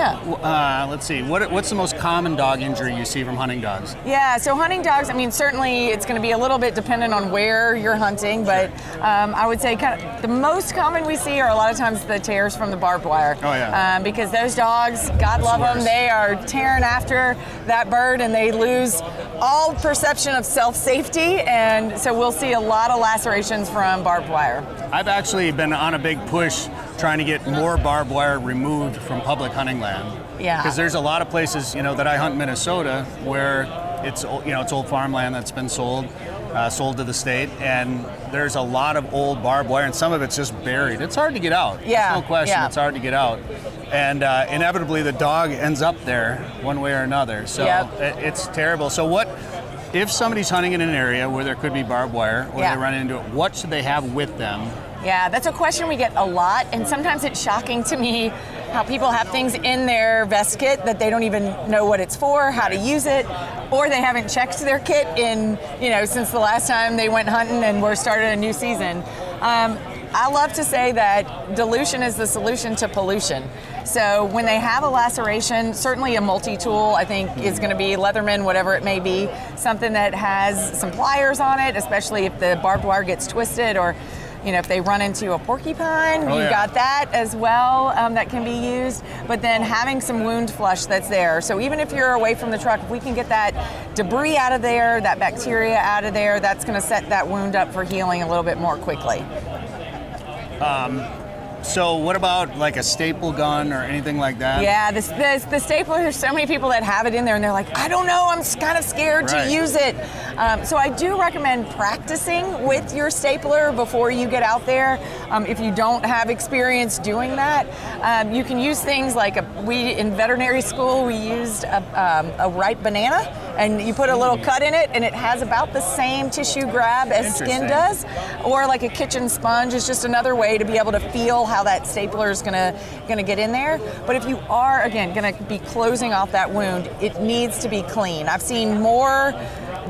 see. What's the most common dog injury you see from hunting dogs? Yeah, so hunting dogs, I mean, certainly it's going to be a little bit dependent on where you're hunting, but I would say kind of the most common we see are a lot of times the tears from the barbed wire. Oh, yeah. Because those dogs, God love them, they are tearing after that bird and they lose all perception of self-safety, and so we'll see a lot of lacerations from barbed wire. I've actually been on a big push trying to get more barbed wire removed from public hunting land. Yeah. Because there's a lot of places, that I hunt in Minnesota where it's old farmland that's been sold to the state, and there's a lot of old barbed wire, and some of it's just buried. It's hard to get out. Yeah. There's no question, Yeah. it's hard to get out. And inevitably the dog ends up there one way or another. So it's terrible. So what, if somebody's hunting in an area where there could be barbed wire or Yeah. they run into it, what should they have with them? Yeah, that's a question we get a lot, and sometimes it's shocking to me how people have things in their vest kit that they don't even know what it's for, how to use it, or they haven't checked their kit in, since the last time they went hunting and were started a new season. I love to say that dilution is the solution to pollution. So when they have a laceration, certainly a multi-tool, I think, is going to be Leatherman, whatever it may be, something that has some pliers on it, especially if the barbed wire gets twisted, or if they run into a porcupine, you've got that as well that can be used. But then having some wound flush that's there. So even if you're away from the truck, if we can get that debris out of there, that bacteria out of there, that's going to set that wound up for healing a little bit more quickly. So what about like a staple gun or anything like that? Yeah, the stapler, there's so many people that have it in there and they're like, I don't know, I'm kind of scared to use it. So I do recommend practicing with your stapler before you get out there. If you don't have experience doing that, you can use things like, in veterinary school, we used a ripe banana, and you put a little cut in it and it has about the same tissue grab as skin does. Or like a kitchen sponge is just another way to be able to feel how that stapler is gonna get in there. But if you are, again, gonna be closing off that wound, it needs to be clean. I've seen more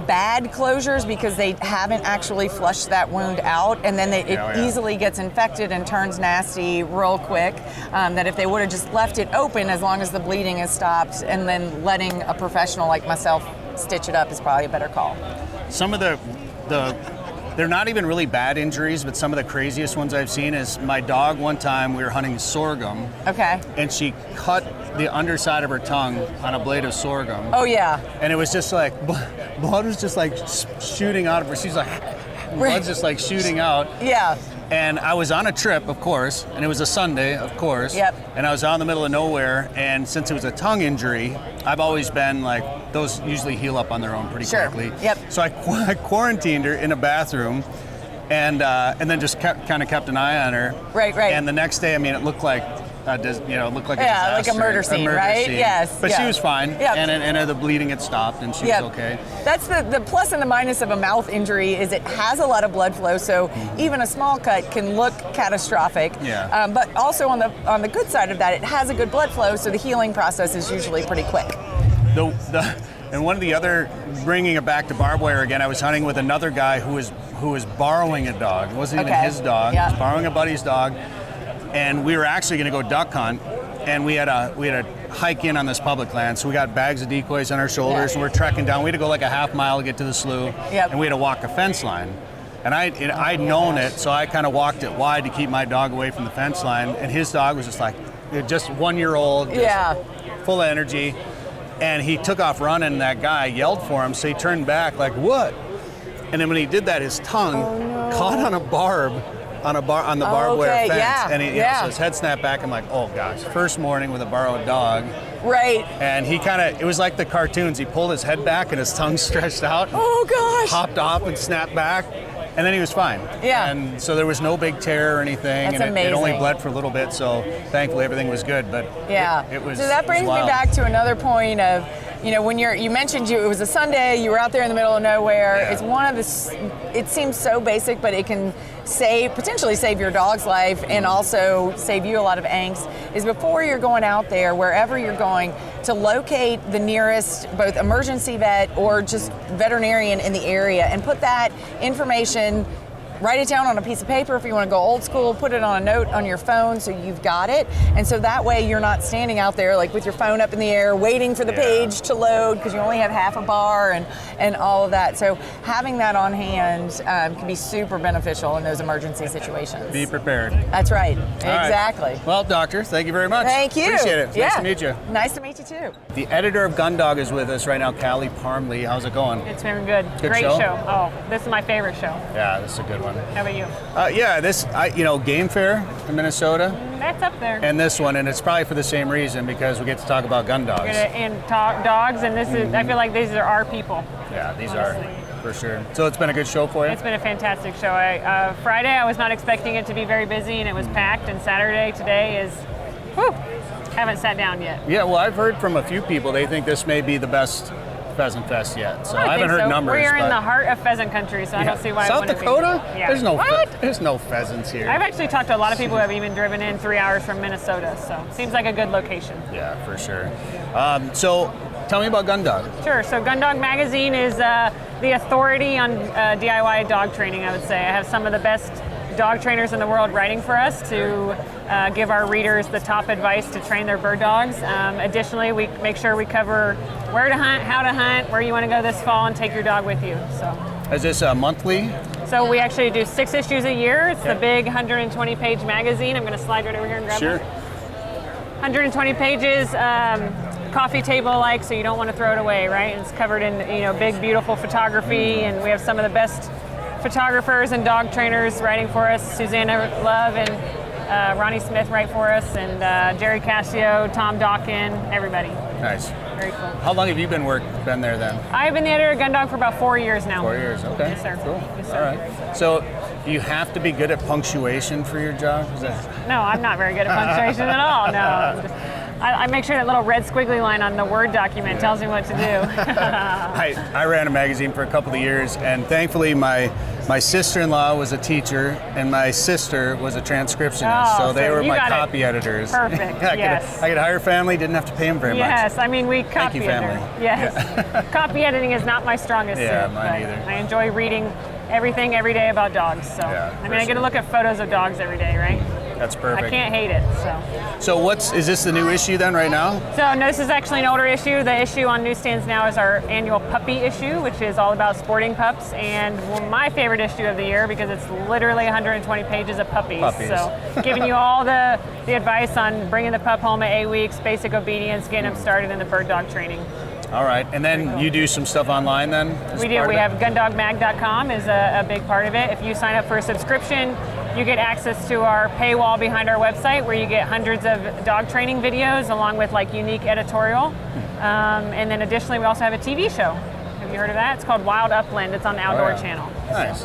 bad closures because they haven't actually flushed that wound out, and then it easily gets infected and turns nasty real quick. That if they would have just left it open as long as the bleeding has stopped, and then letting a professional like myself stitch it up is probably a better call. Some of they're not even really bad injuries, but some of the craziest ones I've seen is my dog. One time we were hunting sorghum. Okay. And she cut the underside of her tongue on a blade of sorghum. Oh yeah. And it was just like, blood was just like shooting out of her. She's like, blood's just like shooting out. Yeah. And I was on a trip, of course, and it was a Sunday, of course. Yep. And I was out in the middle of nowhere, and since it was a tongue injury, I've always been like, those usually heal up on their own pretty quickly. Yep. So I quarantined her in a bathroom, and then just kind of kept an eye on her. Right. And the next day, it looked like it looked like a like a disaster, murder scene, right? scene. Yes. But she was fine, Yep. and the bleeding had stopped, and she was okay. That's the plus and the minus of a mouth injury is it has a lot of blood flow, so even a small cut can look catastrophic. Yeah. But also on the good side of that, it has a good blood flow, so the healing process is usually pretty quick. And one of the other, bringing it back to barbed wire again, I was hunting with another guy who was borrowing a dog. It wasn't even his dog. Yeah. He was borrowing a buddy's dog. And we were actually going to go duck hunt, and we had a hike in on this public land, so we got bags of decoys on our shoulders, and we're trekking down. We had to go like a half mile to get to the slough, and we had to walk a fence line. And I'd known it, so I kind of walked it wide to keep my dog away from the fence line, and his dog was just 1 year old, full of energy, and he took off running, and that guy yelled for him, so he turned back like, what? And then when he did that, his tongue caught on a barb on the barbed wire fence, and so his head snapped back. I'm like, oh gosh, first morning with a borrowed dog. Right. And it was like the cartoons. He pulled his head back and his tongue stretched out. Oh gosh. Hopped off and snapped back, and then he was fine. Yeah. And so there was no big tear or anything. That's and it only bled for a little bit, so thankfully everything was good. But it was. So that brings me back to another point of, when you mentioned it was a Sunday, you were out there in the middle of nowhere. Yeah. It's one of the, it seems so basic, but it can potentially save your dog's life and also save you a lot of angst, is before you're going out there, wherever you're going, to locate the nearest both emergency vet or just veterinarian in the area and put that information write it down on a piece of paper. If you want to go old school, put it on a note on your phone so you've got it. And so that way you're not standing out there like with your phone up in the air waiting for the page to load because you only have half a bar and all of that. So having that on hand can be super beneficial in those emergency situations. Be prepared. That's right. All exactly. Right. Well, Doctor, thank you very much. Thank you. Appreciate it. Yeah. Nice to meet you. Nice to meet you too. The editor of Gun Dog is with us right now, Callie Parmley. How's it going? It's been good. Good Great show? Oh, this is my favorite show. Yeah, this is a good one. How about you? Game Fair in Minnesota. That's up there. And this one, and it's probably for the same reason because we get to talk about gun dogs. And talk dogs, and this is, I feel like these are our people. Yeah, these are, for sure. So it's been a good show for you? It's been a fantastic show. Friday, I was not expecting it to be very busy, and it was packed, and Saturday, today is, haven't sat down yet. Yeah, well, I've heard from a few people, they think this may be the best Pheasant Fest yet. So I haven't heard numbers. We're in the heart of pheasant country, so I don't see why South it wouldn't Dakota? be. Yeah. There's no pheasants here. I've actually talked to a lot of people who have even driven in 3 hours from Minnesota, so seems like a good location. Yeah, for sure. So tell me about Gun Dog. Sure. So Gun Dog Magazine is the authority on DIY dog training, I would say. I have some of the best dog trainers in the world writing for us to give our readers the top advice to train their bird dogs. Additionally, we make sure we cover where to hunt, how to hunt, where you want to go this fall, and take your dog with you. So, is this a monthly? So we actually do 6 issues a year. It's the big 120-page magazine. I'm going to slide right over here and grab it. 120 pages, coffee table-like, so you don't want to throw it away, right? And it's covered in big, beautiful photography, and we have some of the best photographers and dog trainers writing for us. Susanna Love and Ronnie Smith write for us, and Jerry Cassio, Tom Dawkin, everybody. Nice. Very cool. How long have you been there then? I've been the editor of Gun Dog for about 4 years now. 4 years, okay. Yes, sir. Cool. Yes, sir. All right. So do you have to be good at punctuation for your job? No, I'm not very good at punctuation at all. No. I make sure that little red squiggly line on the Word document tells me what to do. I ran a magazine for a couple of years, and thankfully my sister-in-law was a teacher, and my sister was a transcriptionist, so they were my copy editors. Perfect, yes. I could hire family, didn't have to pay them very much. Yes, I mean, we copy Thank you, family. Yes. Yeah. Copy editing is not my strongest suit. Yeah, mine either. I enjoy reading everything every day about dogs, so. I get to look at photos of dogs every day, right? That's perfect. I can't hate it, so. So is this the new issue then right now? So no, this is actually an older issue. The issue on newsstands now is our annual puppy issue, which is all about sporting pups, and my favorite issue of the year because it's literally 120 pages of puppies. So giving you all the advice on bringing the pup home at 8 weeks, basic obedience, getting them started in the bird dog training. All right, and then you do some stuff online then? We do. We have gundogmag.com is a big part of it. If you sign up for a subscription, you get access to our paywall behind our website where you get hundreds of dog training videos along with unique editorial. And then additionally, we also have a TV show. Have you heard of that? It's called Wild Upland. It's on the Outdoor Channel. Nice.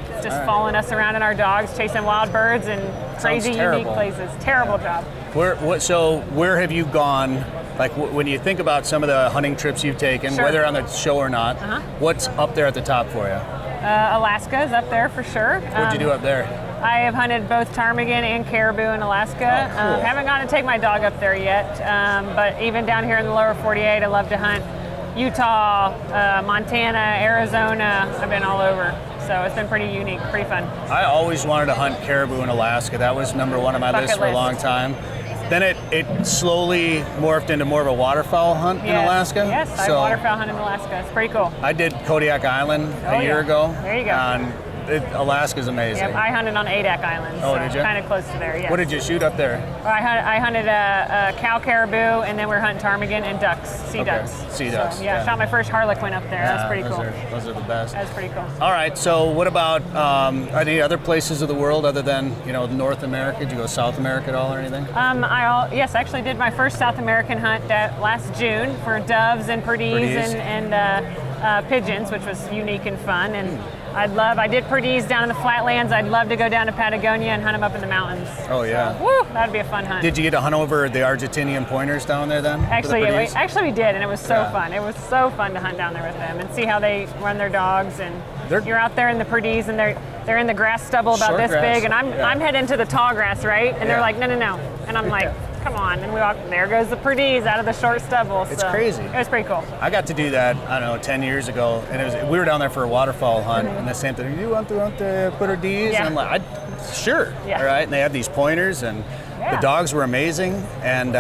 It's just following us around in our dogs, chasing wild birds in crazy, unique places. Terrible job. Where have you gone? Like when you think about some of the hunting trips you've taken, whether on the show or not, what's up there at the top for you? Alaska is up there for sure. What'd you do up there? I have hunted both ptarmigan and caribou in Alaska. Oh, cool. Haven't gotten to take my dog up there yet, but even down here in the lower 48, I love to hunt Utah, Montana, Arizona. I've been all over. So it's been pretty unique, pretty fun. I always wanted to hunt caribou in Alaska. That was number one on my list for a long time. Then it slowly morphed into more of a waterfowl hunt in Alaska. Yes, I waterfowl hunt in Alaska. It's pretty cool. I did Kodiak Island a year ago. There you go. Alaska's amazing. Yep, I hunted on Adak Island. Oh, so did you? Kind of close to there, yes. What did you shoot up there? I hunted a cow caribou, and then we're hunting ptarmigan and ducks, sea ducks. Sea ducks. So, shot my first harlequin up there. That's pretty cool. Those are the best. That's pretty cool. All right, so what about any other places of the world other than North America? Did you go South America at all or anything? Yes, I actually did my first South American hunt last June for doves and perdees. and pigeons, which was unique and fun. And I did perdees down in the flatlands. I'd love to go down to Patagonia and hunt them up in the mountains. Oh, yeah. So, woo, that'd be a fun hunt. Did you get to hunt over the Argentinian pointers down there then? Actually, we did, and it was so fun. It was so fun to hunt down there with them and see how they run their dogs. And you're out there in the perdees, and they're in the grass stubble about Short this grass, big, and I'm heading to, the tall grass, right? And they're like, no. And I'm like, come on. And we walk, there goes the Perdiz out of the short stubble. It's so crazy. It was pretty cool. I got to do that, I don't know, 10 years ago, and we were down there for a waterfowl hunt, and the same thing, you want to Perdiz? Yeah. And I'm like, sure, Yeah. all right, and they had these pointers, and the dogs were amazing, and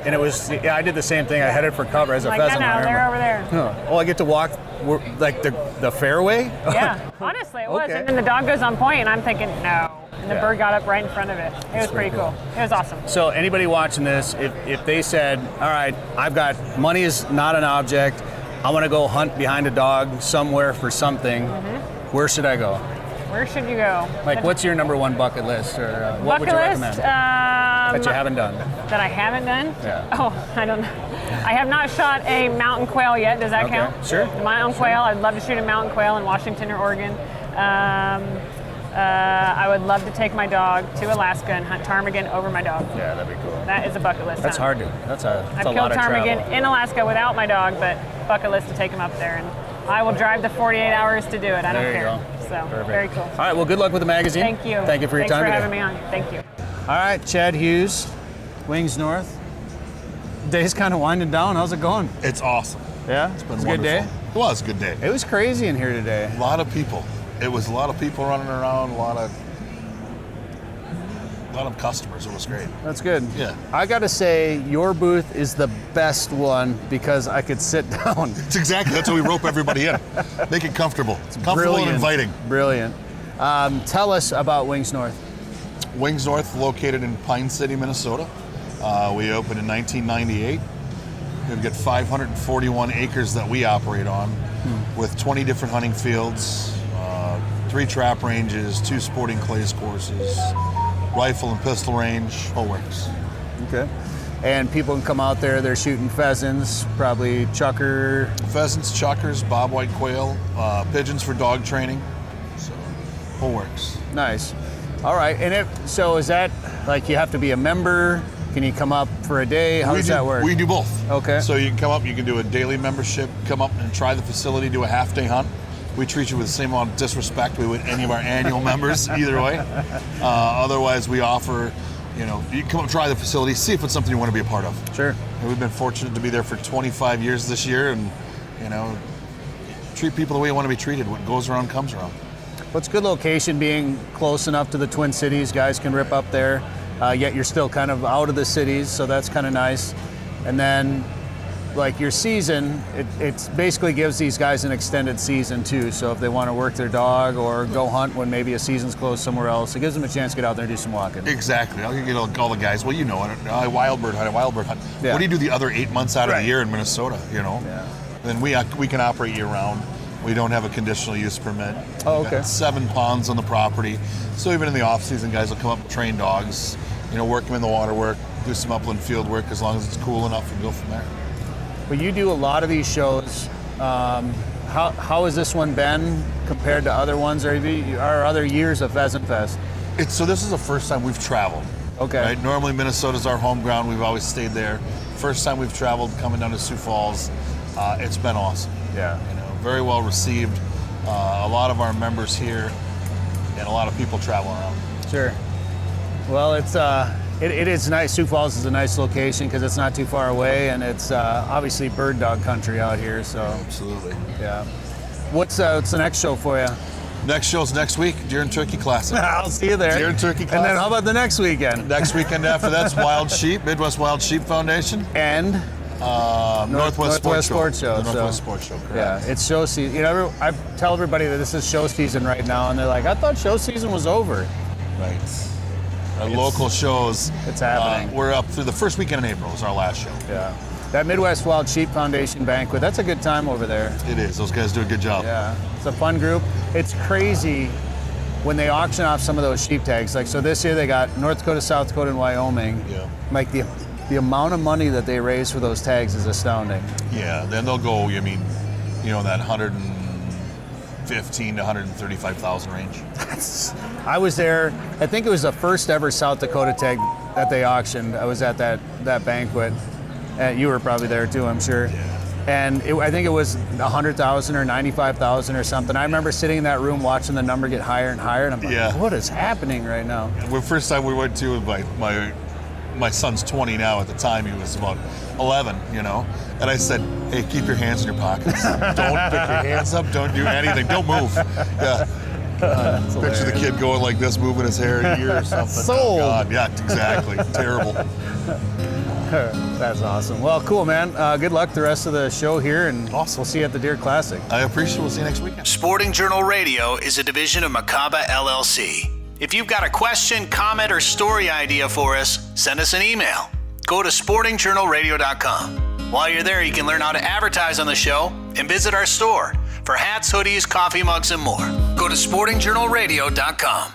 it was, I did the same thing, I headed for cover as a Like, pheasant no, hunter. they're over there. Oh, I get to walk, like, the fairway? Yeah, honestly, it was. Okay. And then the dog goes on point, and I'm thinking, no. And the bird got up right in front of it. It was pretty cool. It was awesome. So anybody watching this, if they said, all right, I've got, money is not an object, I want to go hunt behind a dog somewhere for something, where should I go? Where should you go? Like, what's your number one bucket list, or what would you Bucket recommend list, that you haven't done? That I haven't done? Yeah. Oh, I don't know. I have not shot a mountain quail yet. Does that Okay, count? sure. Mountain quail. I'd love to shoot a mountain quail in Washington or Oregon. I would love to take my dog to Alaska and hunt ptarmigan over my dog. Yeah, that'd be cool. That is a bucket list. That's hunt. hard to. That's a I've lot killed of ptarmigan travel. in Alaska without my dog, but bucket list to take him up there, and I will drive the 48 hours to do it. I don't There you care. go. So Perfect. very cool. All right, well, good luck with the magazine. Thank you. Thank you for your Thanks time for today. having me on. Thank you. All right, Chad Hughes, Wings North. Day's kind of winding down. How's it going? It's awesome. Yeah? It's been a good wonderful. day? It was a good day. It was crazy in here today. A lot of people. It was a lot of people running around, a lot of customers. It was great. That's good. Yeah. I got to say, your booth is the best one because I could sit down. It's exactly. That's how we rope everybody in. Make it comfortable. It's comfortable and inviting. Brilliant. Tell us about Wings North. Wings North, located in Pine City, Minnesota. We opened in 1998. We've got 541 acres that we operate on with 20 different hunting fields, 3 trap ranges, 2 sporting clays courses, rifle and pistol range, whole works. Okay. And people can come out there, they're shooting pheasants, probably chucker. Pheasants, chuckers, bobwhite quail, pigeons for dog training, so whole works. Nice. All right, and so is that like you have to be a member? Can you come up for a day? How does that work? We do both. Okay. So you can come up, you can do a daily membership, come up and try the facility, do a half-day hunt. We treat you with the same amount of disrespect we would any of our annual members, either way. Otherwise, we offer, you can come up, try the facility, see if it's something you want to be a part of. Sure. And we've been fortunate to be there for 25 years this year, and, treat people the way you want to be treated. What goes around comes around. Well, it's a good location, being close enough to the Twin Cities. Guys can rip up there, yet you're still kind of out of the cities, so that's kind of nice. And then, like your season, it basically gives these guys an extended season too. So if they want to work their dog or go hunt when maybe a season's closed somewhere else, it gives them a chance to get out there and do some walking. Exactly. I'll get all the guys. Well, I wild bird hunt. Yeah. What do you do the other 8 months out of Right. the year in Minnesota? Yeah. Then we can operate year round. We don't have a conditional use permit. Oh, We've okay. got 7 ponds on the property. So even in the off season, guys will come up and train dogs, work them in the water work, do some upland field work as long as it's cool enough and go from there. But you do a lot of these shows. How has this one been compared to other ones or other years of Pheasant Fest? So this is the first time we've traveled. Okay. Right? Normally Minnesota's our home ground. We've always stayed there. First time we've traveled coming down to Sioux Falls. It's been awesome. Yeah. Very well received. A lot of our members here and a lot of people travel around. Sure. Well, it is nice. Sioux Falls is a nice location because it's not too far away, and it's obviously bird dog country out here. So absolutely. Yeah. What's the next show for you? Next show's next week, Deer and Turkey Classic. I'll see you there. Deer and Turkey Classic. And then how about the next weekend? Next weekend after that's Wild Sheep, Midwest Wild Sheep Foundation. And Northwest Sports Show. The Northwest Sports Show, correct. Yeah, it's show season. I tell everybody that this is show season right now, and they're like, I thought show season was over. Right. Our local shows. It's happening. We're up through the first weekend in April is our last show. Yeah. That Midwest Wild Sheep Foundation banquet, that's a good time over there. It is. Those guys do a good job. Yeah. It's a fun group. It's crazy when they auction off some of those sheep tags. Like, so this year they got North Dakota, South Dakota, and Wyoming. Yeah. Like the amount of money that they raise for those tags is astounding. Yeah. Then they'll go, that 115 to 135,000 range. I was there. I think it was the first ever South Dakota tag that they auctioned. I was at that banquet. You were probably there too, I'm sure. Yeah. And I think it was 100,000 or 95,000 or something. I remember sitting in that room watching the number get higher and higher, and I'm like, what is happening right now? The first time we went to, my son's 20 now. At the time, he was about 11, you know. And I said, hey, keep your hands in your pockets. Don't pick your hands up. Don't do anything. Don't move. Yeah. Picture the kid going like this, moving his hair in a year or something. Sold. Oh, God. Yeah, exactly. Terrible. That's awesome. Well, cool, man. Good luck the rest of the show here, and we'll see you at the Deer Classic. I appreciate it. We'll see you next weekend. Sporting Journal Radio is a division of Macaba LLC. If you've got a question, comment, or story idea for us, send us an email. Go to sportingjournalradio.com. While you're there, you can learn how to advertise on the show and visit our store for hats, hoodies, coffee mugs, and more. Go to sportingjournalradio.com.